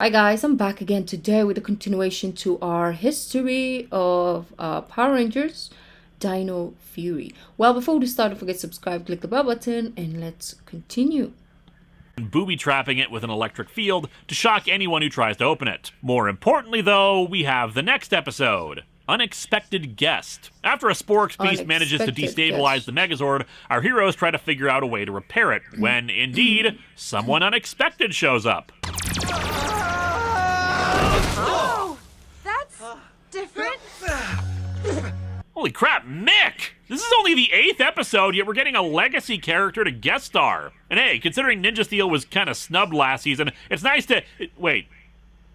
Hi guys, I'm back again today with a continuation to our history of Power Rangers Dino Fury. Well, before we start, don't forget to subscribe, click the bell button, and let's continue. Booby trapping it with an electric field to shock anyone who tries to open it. More importantly, though, we have the next episode. Unexpected Guest. After a Sporks piece manages to destabilize the Megazord, our heroes try to figure out a way to repair it, when, indeed, someone unexpected shows up. Oh, that's different. Holy crap, Mick! This is only the 8th episode, yet we're getting a legacy character to guest star. And hey, considering Ninja Steel was kind of snubbed last season, it's nice to... Wait,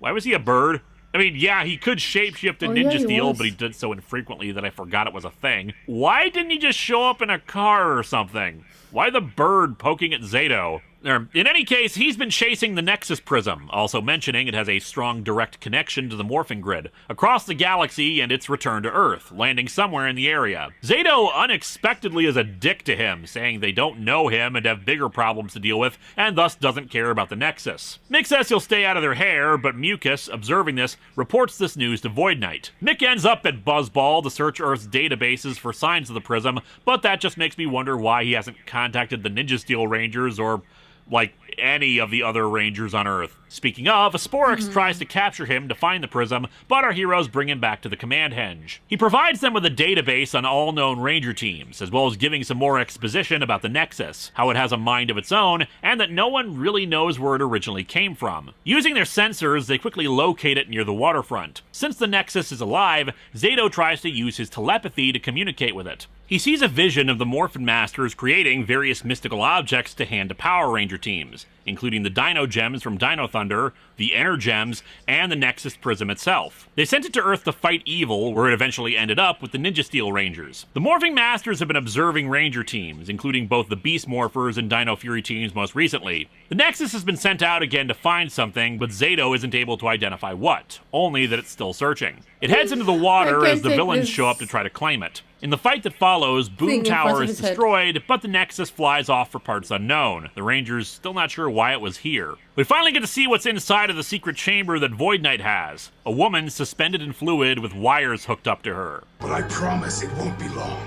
why was he a bird? I mean, yeah, he could shapeshift to Ninja Steel, but he did so infrequently that I forgot it was a thing. Why didn't he just show up in a car or something? Why the bird poking at Zato? In any case, he's been chasing the Nexus Prism, also mentioning it has a strong direct connection to the morphing grid, across the galaxy and its return to Earth, landing somewhere in the area. Zato unexpectedly is a dick to him, saying they don't know him and have bigger problems to deal with, and thus doesn't care about the Nexus. Mick says he'll stay out of their hair, but Mucus, observing this, reports this news to Void Knight. Mick ends up at Buzzball to search Earth's databases for signs of the Prism, but that just makes me wonder why he hasn't contacted the Ninja Steel Rangers or like any of the other Rangers on Earth. Speaking of, Sporix tries to capture him to find the Prism, but our heroes bring him back to the command henge. He provides them with a database on all known Ranger teams, as well as giving some more exposition about the Nexus, how it has a mind of its own, and that no one really knows where it originally came from. Using their sensors, they quickly locate it near the waterfront. Since the Nexus is alive, Zato tries to use his telepathy to communicate with it. He sees a vision of the Morphin Masters creating various mystical objects to hand to Power Ranger teams, including the Dino Gems from Dino Thunder, the Ener Gems, and the Nexus Prism itself. They sent it to Earth to fight evil, where it eventually ended up with the Ninja Steel Rangers. The Morphing Masters have been observing Ranger teams, including both the Beast Morphers and Dino Fury teams most recently. The Nexus has been sent out again to find something, but Zato isn't able to identify what, only that it's still searching. It heads into the water as the villains show up to try to claim it. In the fight that follows, Boom Tower is destroyed, but the Nexus flies off for parts unknown. The Rangers still not sure why it was here. We finally get to see what's inside of the secret chamber that Void Knight has. A woman suspended in fluid with wires hooked up to her. But I promise it won't be long.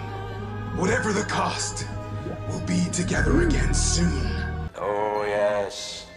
Whatever the cost, we'll be together again soon. Oh yes,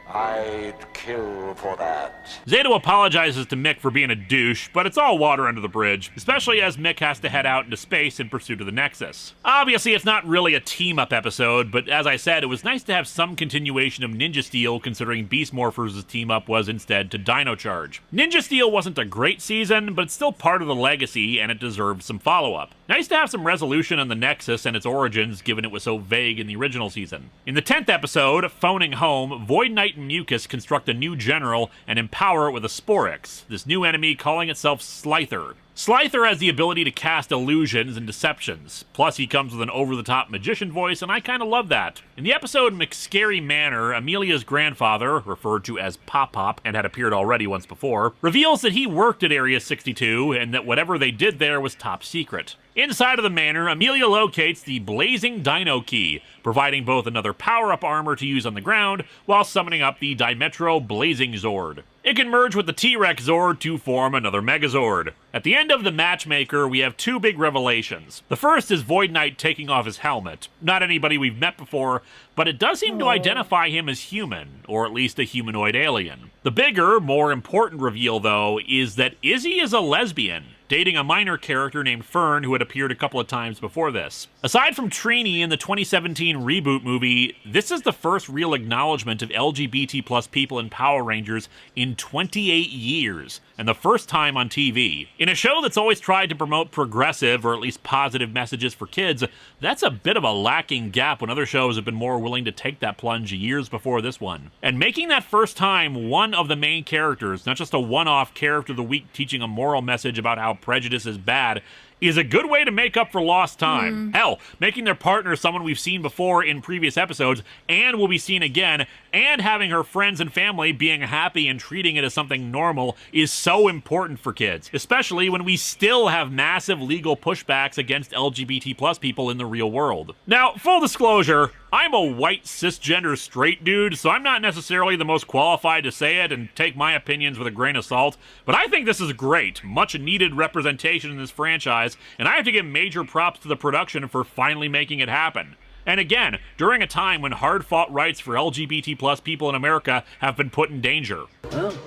I'd kill for that. Zato apologizes to Mick for being a douche, but it's all water under the bridge, especially as Mick has to head out into space in pursuit of the Nexus. Obviously, it's not really a team-up episode, but as I said, it was nice to have some continuation of Ninja Steel, considering Beast Morphers' team-up was instead to Dino Charge. Ninja Steel wasn't a great season, but it's still part of the legacy, and it deserved some follow-up. Nice to have some resolution on the Nexus and its origins, given it was so vague in the original season. In the 10th episode, Phoning Home, Void Knight and Mucus construct a new general and empower it with a Sporix, this new enemy calling itself Slither. Slither has the ability to cast illusions and deceptions, plus he comes with an over-the-top magician voice, and I kinda love that. In the episode McScary Manor, Amelia's grandfather, referred to as Pop-Pop and had appeared already once before, reveals that he worked at Area 62 and that whatever they did there was top secret. Inside of the manor, Amelia locates the Blazing Dino Key, providing both another power-up armor to use on the ground, while summoning up the Dimetro Blazing Zord. It can merge with the T-Rex Zord to form another Megazord. At the end of the Matchmaker, we have two big revelations. The first is Void Knight taking off his helmet. Not anybody we've met before, but it does seem to identify him as human, or at least a humanoid alien. The bigger, more important reveal, though, is that Izzy is a lesbian, dating a minor character named Fern who had appeared a couple of times before this. Aside from Trini in the 2017 reboot movie, this is the first real acknowledgement of LGBT plus people in Power Rangers in 28 years, and the first time on TV. In a show that's always tried to promote progressive, or at least positive messages for kids, that's a bit of a lacking gap when other shows have been more willing to take that plunge years before this one. And making that first time one of the main characters, not just a one-off character of the week teaching a moral message about how prejudice is bad, is a good way to make up for lost time. Hell, making their partner someone we've seen before in previous episodes and will be seen again, and having her friends and family being happy and treating it as something normal is so important for kids, especially when we still have massive legal pushbacks against LGBT plus people in the real world. Now, full disclosure, I'm a white cisgender straight dude, so I'm not necessarily the most qualified to say it and take my opinions with a grain of salt, but I think this is great, much needed representation in this franchise, and I have to give major props to the production for finally making it happen. And again, during a time when hard-fought rights for LGBT plus people in America have been put in danger. Well,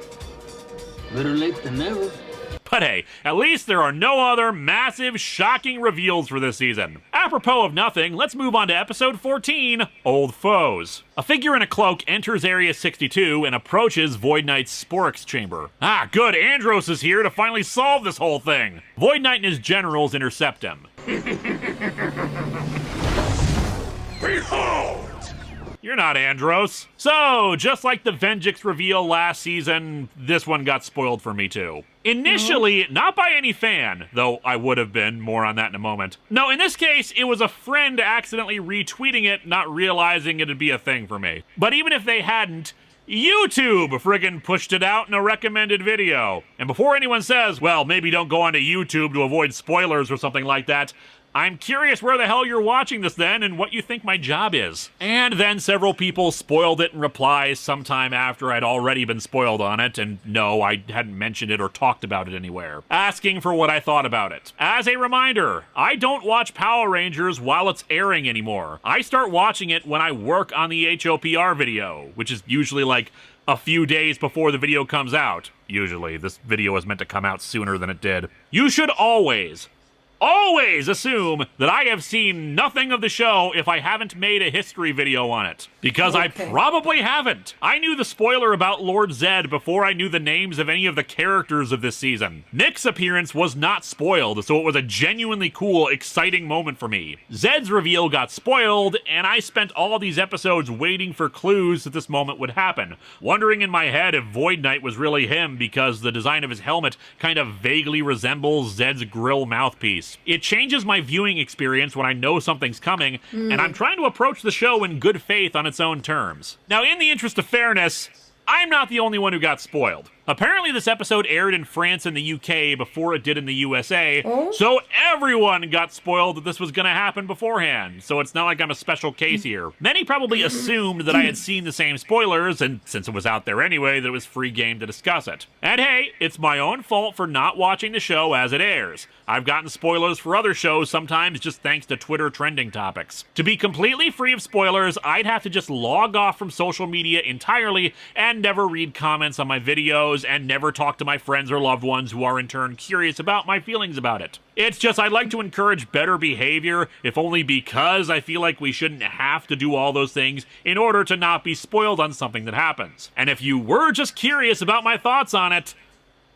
better late than never. But hey, at least there are no other massive, shocking reveals for this season. Apropos of nothing, let's move on to episode 14, Old Foes. A figure in a cloak enters Area 62 and approaches Void Knight's Sporix chamber. Ah, good, Andros is here to finally solve this whole thing. Void Knight and his generals intercept him. Behold! You're not Andros. So, just like the Venjix reveal last season, this one got spoiled for me too. Initially, not by any fan, though I would have been, more on that in a moment. No, in this case, it was a friend accidentally retweeting it, not realizing it'd be a thing for me. But even if they hadn't, YouTube friggin' pushed it out in a recommended video. And before anyone says, well, maybe don't go onto YouTube to avoid spoilers or something like that, I'm curious where the hell you're watching this then and what you think my job is. And then several people spoiled it in replies sometime after I'd already been spoiled on it, and no, I hadn't mentioned it or talked about it anywhere, asking for what I thought about it. As a reminder, I don't watch Power Rangers while it's airing anymore. I start watching it when I work on the HOPR video, which is usually like a few days before the video comes out. Usually, this video was meant to come out sooner than it did. You should always assume that I have seen nothing of the show if I haven't made a history video on it. Because I probably haven't. I knew the spoiler about Lord Zedd before I knew the names of any of the characters of this season. Nick's appearance was not spoiled, so it was a genuinely cool, exciting moment for me. Zedd's reveal got spoiled, and I spent all these episodes waiting for clues that this moment would happen, wondering in my head if Void Knight was really him because the design of his helmet kind of vaguely resembles Zedd's grill mouthpiece. It changes my viewing experience when I know something's coming, and I'm trying to approach the show in good faith on its own terms. Now, in the interest of fairness, I'm not the only one who got spoiled. Apparently this episode aired in France and the UK before it did in the USA, so everyone got spoiled that this was going to happen beforehand, so it's not like I'm a special case here. Many probably assumed that I had seen the same spoilers, and since it was out there anyway, that it was free game to discuss it. And hey, it's my own fault for not watching the show as it airs. I've gotten spoilers for other shows sometimes just thanks to Twitter trending topics. To be completely free of spoilers, I'd have to just log off from social media entirely and never read comments on my videos and never talk to my friends or loved ones who are in turn curious about my feelings about it. It's just I'd like to encourage better behavior, if only because I feel like we shouldn't have to do all those things in order to not be spoiled on something that happens. And if you were just curious about my thoughts on it,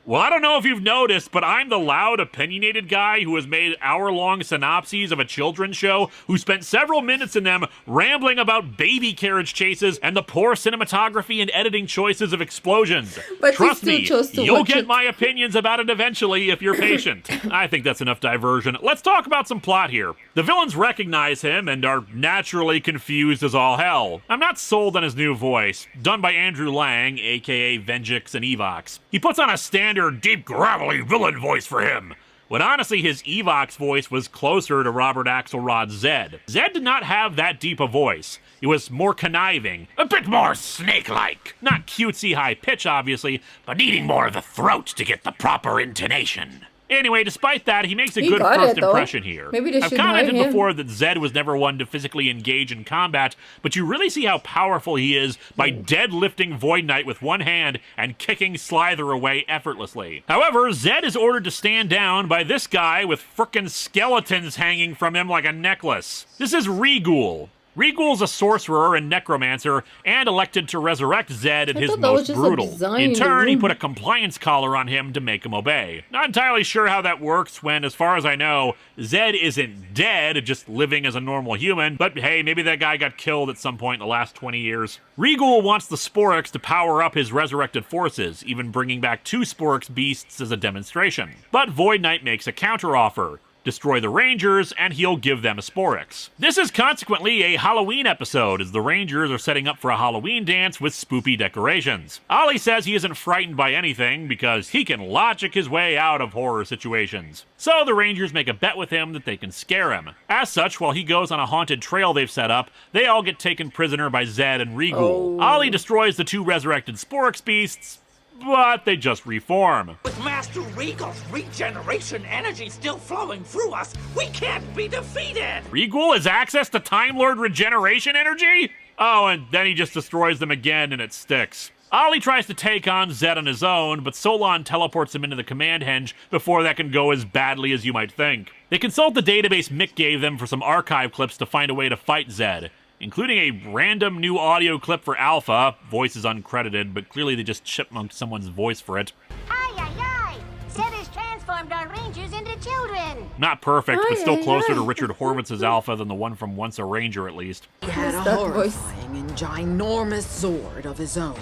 well, I don't know if you've noticed, but I'm the loud, opinionated guy who has made hour-long synopses of a children's show, who spent several minutes in them rambling about baby carriage chases and the poor cinematography and editing choices of explosions. But trust me, you'll get it. my opinions about it eventually if you're patient. I think that's enough diversion. Let's talk about some plot here. The villains recognize him and are naturally confused as all hell. I'm not sold on his new voice, done by Andrew Lang, aka Venjix and Evox. He puts on a standard deep gravelly villain voice for him, when honestly his Evox voice was closer to Robert Axelrod's Zedd. Zedd did not have that deep a voice. It was more conniving, a bit more snake-like. Not cutesy high pitch, obviously, but needing more of the throat to get the proper intonation. Anyway, despite that, he makes a good first impression here. Maybe they I've should commented hire him. before that Zedd was never one to physically engage in combat, but you really see how powerful he is by deadlifting Void Knight with one hand and kicking Slither away effortlessly. However, Zedd is ordered to stand down by this guy with frickin' skeletons hanging from him like a necklace. This is Rigul. Rigul's a sorcerer and necromancer, and elected to resurrect Zedd at his most brutal. In turn, he put a compliance collar on him to make him obey. Not entirely sure how that works when, as far as I know, Zedd isn't dead, just living as a normal human, but hey, maybe that guy got killed at some point in the last 20 years. Rigul wants the Sporix to power up his resurrected forces, even bringing back 2 Sporix beasts as a demonstration. But Void Knight makes a counteroffer. destroy the Rangers, and he'll give them a Sporix. This is consequently a Halloween episode, as the Rangers are setting up for a Halloween dance with spoopy decorations. Ollie says he isn't frightened by anything because he can logic his way out of horror situations. So the Rangers make a bet with him that they can scare him. As such, while he goes on a haunted trail they've set up, they all get taken prisoner by Zedd and Rigul. Ollie destroys the two resurrected Sporix beasts, but they just reform. With Master Regal's regeneration energy still flowing through us, we can't be defeated! Rigul has access to Time Lord regeneration energy? Oh, and then he just destroys them again and it sticks. Ollie tries to take on Zedd on his own, but Solon teleports him into the command henge before that can go as badly as you might think. They consult the database Mick gave them for some archive clips to find a way to fight Zedd, including a random new audio clip for Alpha. Voice is uncredited, but clearly they just chipmunked someone's voice for it. Ay, ay, ay! Zedd has transformed our rangers into children! Not perfect, but still closer to Richard Horvitz's Alpha than the one from Once a Ranger, at least. He had a horrifying and ginormous Zord of his own.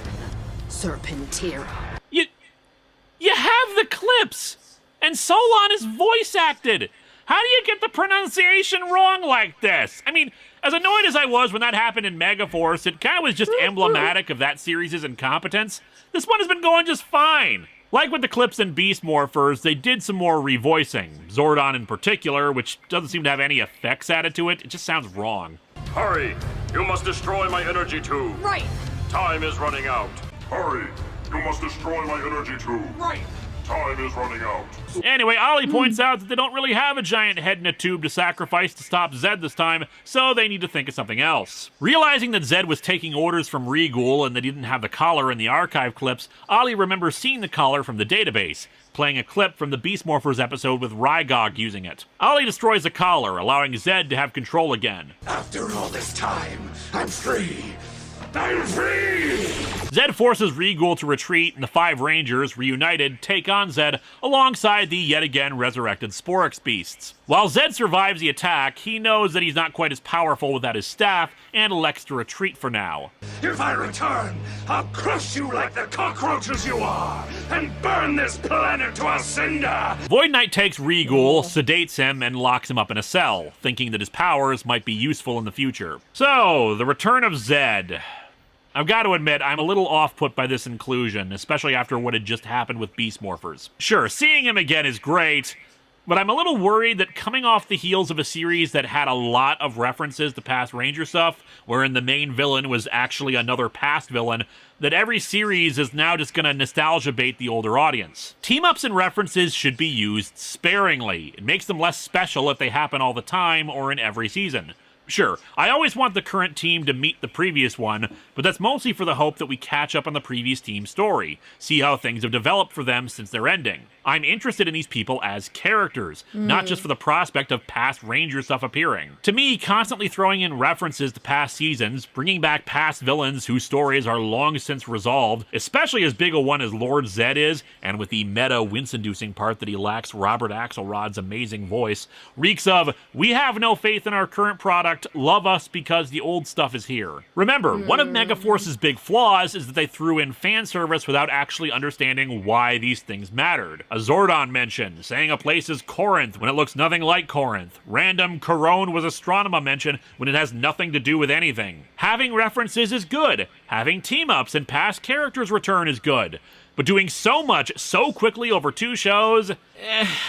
Serpentira. You have the clips! And Solon is voice acted! How do you get the pronunciation wrong like this? I mean, as annoyed as I was when that happened in Megaforce, it kind of was just emblematic of that series' incompetence. This one has been going just fine. Like with the clips and Beast Morphers, they did some more revoicing. Zordon in particular, which doesn't seem to have any effects added to it. It just sounds wrong. Hurry! You must destroy my energy tube. Right! Time is running out. Hurry! You must destroy my energy tube. Right! Time is running out. Anyway, Ollie points out that they don't really have a giant head in a tube to sacrifice to stop Zedd this time, so they need to think of something else. Realizing that Zedd was taking orders from Rigul and that he didn't have the collar in the archive clips, Ollie remembers seeing the collar from the database, playing a clip from the Beast Morphers episode with Rygog using it. Ollie destroys the collar, allowing Zedd to have control again. After all this time, I'm free. I'm free! Zedd forces Rigul to retreat, and the five Rangers, reunited, take on Zedd alongside the yet again resurrected Sporix beasts. While Zedd survives the attack, he knows that he's not quite as powerful without his staff, and elects to retreat for now. If I return, I'll crush you like the cockroaches you are, and burn this planet to a cinder! Void Knight takes Rigul, sedates him, and locks him up in a cell, thinking that his powers might be useful in the future. So, the return of Zedd. I've got to admit, I'm a little off-put by this inclusion, especially after what had just happened with Beast Morphers. Sure, seeing him again is great, but I'm a little worried that coming off the heels of a series that had a lot of references to past Ranger stuff, wherein the main villain was actually another past villain, that every series is now just going to nostalgia bait the older audience. Team-ups and references should be used sparingly. It makes them less special if they happen all the time or in every season. Sure, I always want the current team to meet the previous one, but that's mostly for the hope that we catch up on the previous team's story, see how things have developed for them since their ending. I'm interested in these people as characters, not just for the prospect of past Ranger stuff appearing. To me, constantly throwing in references to past seasons, bringing back past villains whose stories are long since resolved, especially as big a one as Lord Zedd is, and with the meta wince-inducing part that he lacks Robert Axelrod's amazing voice, reeks of, we have no faith in our current product, love us because the old stuff is here. Remember, one of Megaforce's big flaws is that they threw in fan service without actually understanding why these things mattered. A Zordon mention, saying a place is Corinth when it looks nothing like Corinth. Random Corone was Astronema mention when it has nothing to do with anything. Having references is good. Having team-ups and past characters return is good. But doing so much so quickly over two shows,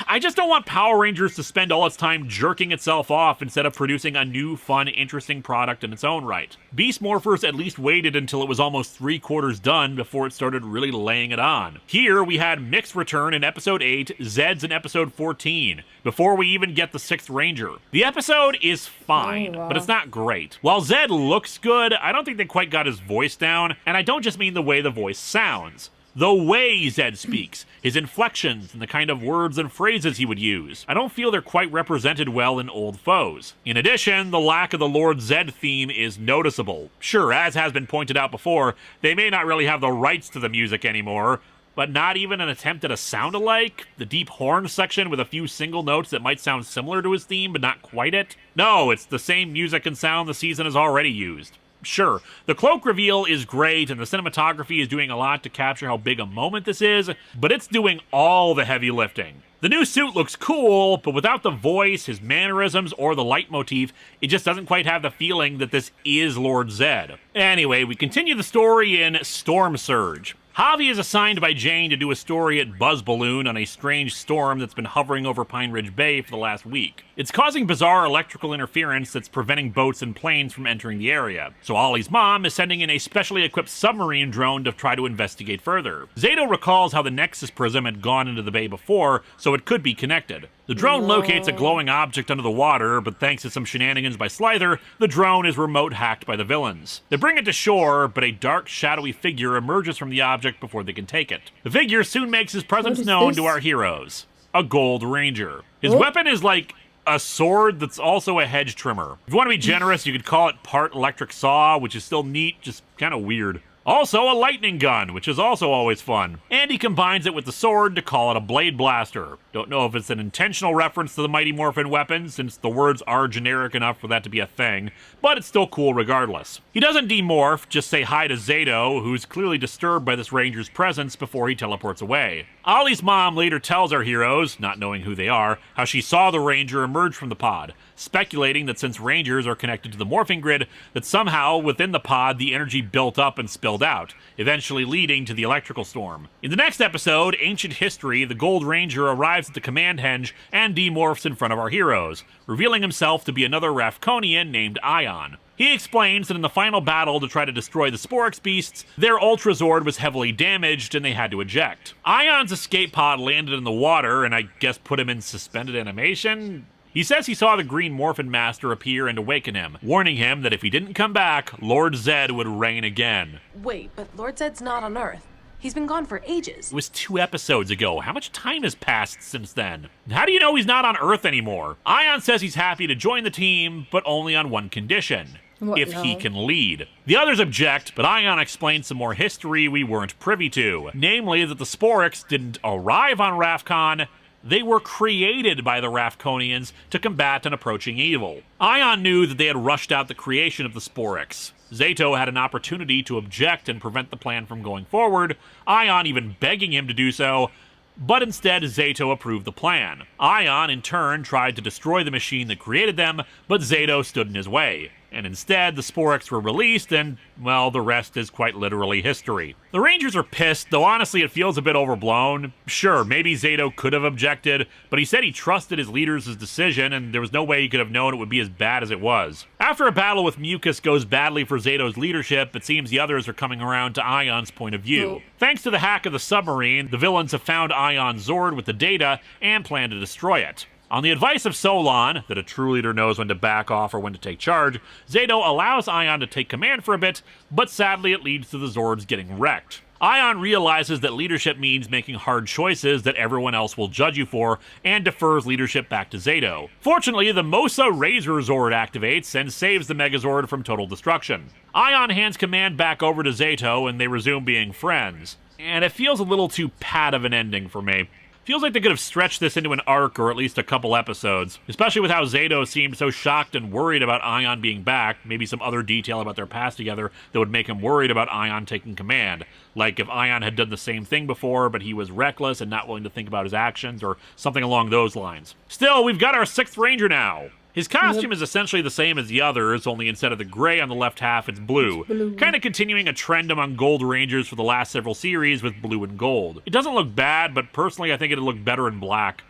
I just don't want Power Rangers to spend all its time jerking itself off instead of producing a new, fun, interesting product in its own right. Beast Morphers at least waited until it was almost 3/4 done before it started really laying it on. Here we had Mick's return in episode 8, Zedd's in episode 14, before we even get the 6th Ranger. The episode is fine, but it's not great. While Zedd looks good, I don't think they quite got his voice down, and I don't just mean the way the voice sounds. The way Zedd speaks, his inflections, and the kind of words and phrases he would use. I don't feel they're quite represented well in Old Foes. In addition, the lack of the Lord Zedd theme is noticeable. Sure, as has been pointed out before, they may not really have the rights to the music anymore, but not even an attempt at a sound-alike? The deep horn section with a few single notes that might sound similar to his theme, but not quite it? No, it's the same music and sound the season has already used. Sure, the cloak reveal is great, and the cinematography is doing a lot to capture how big a moment this is, but it's doing all the heavy lifting. The new suit looks cool, but without the voice, his mannerisms, or the leitmotif, it just doesn't quite have the feeling that this is Lord Zedd. Anyway, we continue the story in Storm Surge. Javi is assigned by Jane to do a story at Buzz Balloon on a strange storm that's been hovering over Pine Ridge Bay for the last week. It's causing bizarre electrical interference that's preventing boats and planes from entering the area. So Ollie's mom is sending in a specially equipped submarine drone to try to investigate further. Zato recalls how the Nexus prism had gone into the bay before, so it could be connected. The drone locates a glowing object under the water, but thanks to some shenanigans by Slither, the drone is remote hacked by the villains. They bring it to shore, but a dark, shadowy figure emerges from the object before they can take it. The figure soon makes his presence known to our heroes. A Gold Ranger. His weapon is like a sword that's also a hedge trimmer. If you want to be generous, you could call it part electric saw, which is still neat, just kind of weird. Also a lightning gun, which is also always fun. And he combines it with the sword to call it a blade blaster. Don't know if it's an intentional reference to the Mighty Morphin weapon, since the words are generic enough for that to be a thing, but it's still cool regardless. He doesn't demorph, just say hi to Zato, who's clearly disturbed by this ranger's presence before he teleports away. Ollie's mom later tells our heroes, not knowing who they are, how she saw the ranger emerge from the pod, speculating that since rangers are connected to the morphing grid, that somehow within the pod the energy built up and spilled out, eventually leading to the electrical storm. In the next episode, Ancient History, the Gold Ranger arrives at the command henge and demorphs in front of our heroes, revealing himself to be another Rafkonian named Ion. He explains that in the final battle to try to destroy the Sporix beasts, their Ultra Zord was heavily damaged and they had to eject. Ion's escape pod landed in the water and I guess put him in suspended animation? He says he saw the Green Morphin Master appear and awaken him, warning him that if he didn't come back, Lord Zedd would reign again. Wait, but Lord Zedd's not on Earth. He's been gone for ages. It was 2 episodes ago. How much time has passed since then? How do you know he's not on Earth anymore? Ion says he's happy to join the team, but only on one condition. If he can lead. The others object, but Ion explains some more history we weren't privy to. Namely that the Sporix didn't arrive on Rafkon, they were created by the Rafkonians to combat an approaching evil. Ion knew that they had rushed out the creation of the Sporix. Zato had an opportunity to object and prevent the plan from going forward, Ion even begging him to do so, but instead Zato approved the plan. Ion, in turn, tried to destroy the machine that created them, but Zato stood in his way. And instead, the Sporix were released, and, well, the rest is quite literally history. The Rangers are pissed, though honestly it feels a bit overblown. Sure, maybe Zato could have objected, but he said he trusted his leaders' decision, and there was no way he could have known it would be as bad as it was. After a battle with Mucus goes badly for Zato's leadership, it seems the others are coming around to Ion's point of view. Thanks to the hack of the submarine, the villains have found Ion's Zord with the data and plan to destroy it. On the advice of Solon, that a true leader knows when to back off or when to take charge, Zato allows Ion to take command for a bit, but sadly it leads to the Zords getting wrecked. Ion realizes that leadership means making hard choices that everyone else will judge you for, and defers leadership back to Zato. Fortunately, the Mosa Razor Zord activates and saves the Megazord from total destruction. Ion hands command back over to Zato, and they resume being friends. And it feels a little too pat of an ending for me. Feels like they could have stretched this into an arc or at least a couple episodes, especially with how Zato seemed so shocked and worried about Ion being back, maybe some other detail about their past together that would make him worried about Ion taking command. Like if Ion had done the same thing before, but he was reckless and not willing to think about his actions, or something along those lines. Still, we've got our 6th Ranger now. His costume is essentially the same as the others, only instead of the gray on the left half, it's blue. Kind of continuing a trend among Gold Rangers for the last several series with blue and gold. It doesn't look bad, but personally I think it'd look better in black.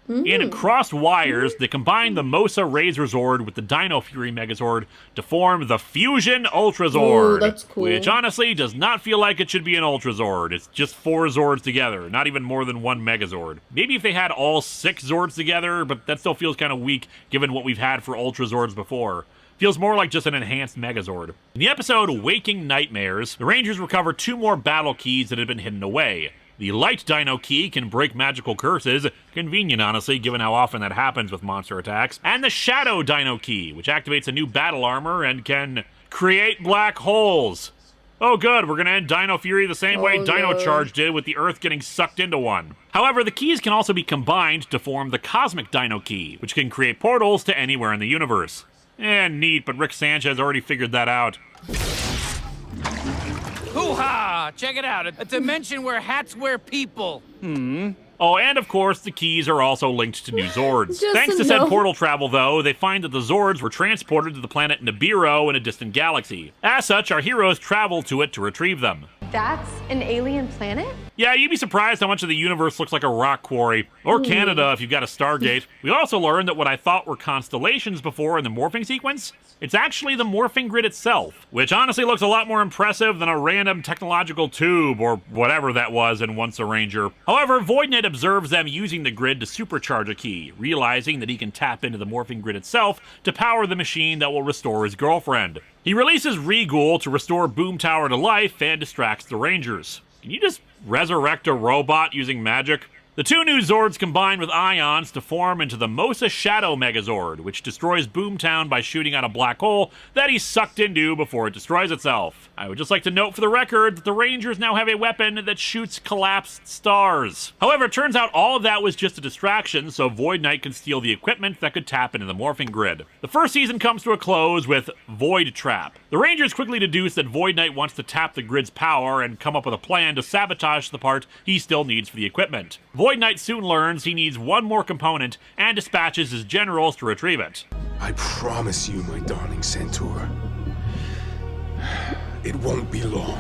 In crossed wires, they combine the Mosa Razor Zord with the Dino Fury Megazord to form the Fusion Ultra Zord. That's cool. Which honestly does not feel like it should be an Ultra Zord. It's just 4 Zords together, not even more than 1 Megazord. Maybe if they had all 6 Zords together, but that still feels kind of weak given what we've had for Ultra Zords before. Feels more like just an enhanced Megazord. In the episode Waking Nightmares, the Rangers recover 2 more battle keys that had been hidden away. The Light Dino Key can break magical curses, convenient honestly given how often that happens with monster attacks, and the Shadow Dino Key, which activates a new battle armor and can create black holes. Oh good, we're gonna end Dino Fury the same way Dino Charge did, with the Earth getting sucked into one. However, the keys can also be combined to form the Cosmic Dino Key, which can create portals to anywhere in the universe. Neat, but Rick Sanchez already figured that out. Hoo-ha! Check it out, a dimension where hats wear people. Oh, and of course, the keys are also linked to new Zords. Just Thanks to a said no. portal travel, though, they find that the Zords were transported to the planet Nibiru in a distant galaxy. As such, our heroes travel to it to retrieve them. That's an alien planet? Yeah, you'd be surprised how much of the universe looks like a rock quarry. Or Canada if you've got a Stargate. We also learned that what I thought were constellations before in the morphing sequence, it's actually the morphing grid itself, which honestly looks a lot more impressive than a random technological tube or whatever that was in Once a Ranger. However, Void Knight observes them using the grid to supercharge a key, realizing that he can tap into the morphing grid itself to power the machine that will restore his girlfriend. He releases Rigul to restore Boom Tower to life and distracts the Rangers. Can you just resurrect a robot using magic? The two new Zords combine with ions to form into the Mosa Shadow Megazord, which destroys Boomtown by shooting out a black hole that he's sucked into before it destroys itself. I would just like to note for the record that the Rangers now have a weapon that shoots collapsed stars. However, it turns out all of that was just a distraction, so Void Knight can steal the equipment that could tap into the morphing grid. The first season comes to a close with Void Trap. The Rangers quickly deduce that Void Knight wants to tap the grid's power and come up with a plan to sabotage the part he still needs for the equipment. Void Knight soon learns he needs one more component and dispatches his generals to retrieve it. I promise you, my darling Centaur, it won't be long.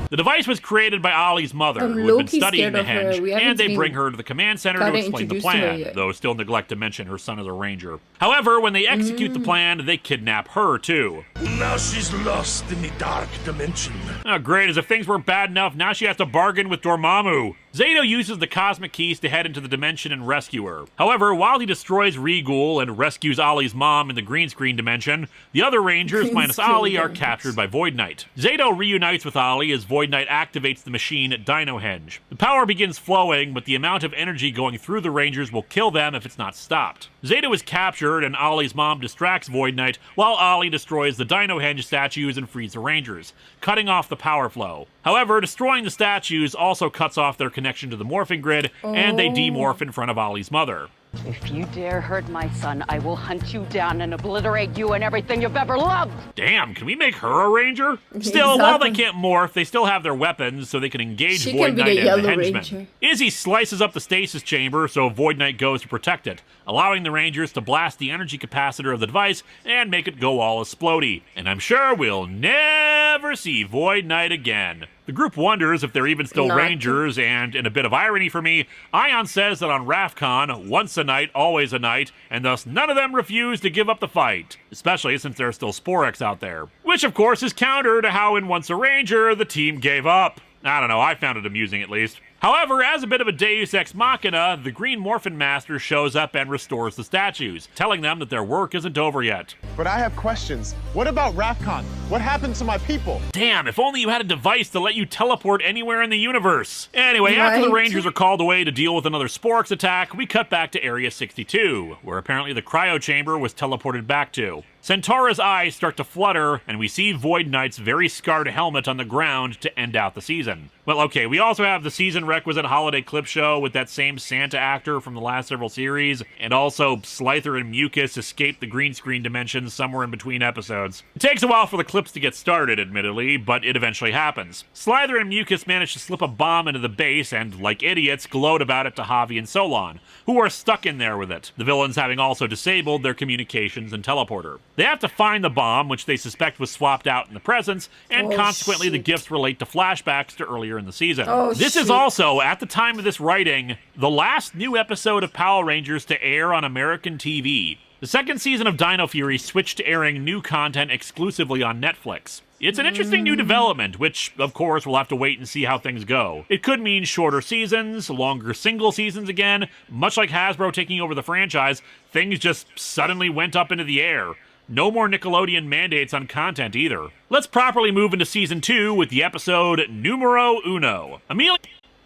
The device was created by Ollie's mother, I'm who had been low-key studying scared the of her. henge, We haven't and they even bring her to the command center to gotten explain the introduced to her plan, yet. though still neglect to mention her son is a ranger. However, when they execute the plan, they kidnap her, too. Now she's lost in the dark dimension. Oh, great, as if things weren't bad enough, now she has to bargain with Dormammu. Zato uses the cosmic keys to head into the dimension and rescue her. However, while he destroys Rigul and rescues Ollie's mom in the green screen dimension, the other Rangers minus Ollie are captured by Void Knight. Zato reunites with Ollie as Void Knight activates the machine at Dyno Henge. The power begins flowing, but the amount of energy going through the Rangers will kill them if it's not stopped. Zato is captured and Ollie's mom distracts Void Knight while Ollie destroys the Dyno Henge statues and frees the Rangers, cutting off the power flow. However, destroying the statues also cuts off their connection to the morphing grid, and they demorph in front of Ollie's mother. If you dare hurt my son, I will hunt you down and obliterate you and everything you've ever loved! Damn, can we make her a ranger? Still, while they can't morph, they still have their weapons, so they can engage She Void can be Knight the and the Yellow henchmen. Ranger. Izzy slices up the stasis chamber, so Void Knight goes to protect it, allowing the Rangers to blast the energy capacitor of the device and make it go all explodey. And I'm sure we'll never see Void Knight again. The group wonders if they're even still Rangers, and in a bit of irony for me, Ion says that on Rafcon, once a night, always a night, and thus none of them refuse to give up the fight, especially since there's still Sporex out there. Which, of course, is counter to how in Once a Ranger, the team gave up. I don't know, I found it amusing at least. However, as a bit of a deus ex machina, the Green Morphin Master shows up and restores the statues, telling them that their work isn't over yet. But I have questions. What about Rafcon? What happened to my people? Damn, if only you had a device to let you teleport anywhere in the universe. Anyway, after the Rangers are called away to deal with another Sporex attack, we cut back to Area 62, where apparently the cryo chamber was teleported back to. Centaura's eyes start to flutter, and we see Void Knight's very scarred helmet on the ground to end out the season. Well, okay, we also have the season requisite holiday clip show with that same Santa actor from the last several series, and also Slither and Mucus escape the green screen dimension somewhere in between episodes. It takes a while for the clips to get started, admittedly, but it eventually happens. Slither and Mucus manage to slip a bomb into the base and, like idiots, gloat about it to Javi and Solon, who are stuck in there with it, the villains having also disabled their communications and teleporter. They have to find the bomb, which they suspect was swapped out in the presents, and consequently the gifts relate to flashbacks to earlier in the season. This is also, at the time of this writing, the last new episode of Power Rangers to air on American TV. The second season of Dino Fury switched to airing new content exclusively on Netflix. It's an interesting new development, which, of course, we'll have to wait and see how things go. It could mean shorter seasons, longer single seasons again. Much like Hasbro taking over the franchise, things just suddenly went up into the air. No more Nickelodeon mandates on content either. Let's properly move into Season 2 with the episode Numero Uno. Amelia...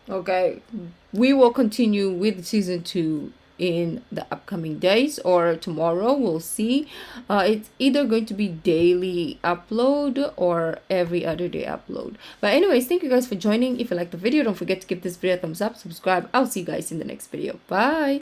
Okay, we will continue with Season 2 in the upcoming days or tomorrow. We'll see. It's either going to be daily upload or every other day upload. But anyways, thank you guys for joining. If you liked the video, don't forget to give this video a thumbs up, subscribe. I'll see you guys in the next video. Bye.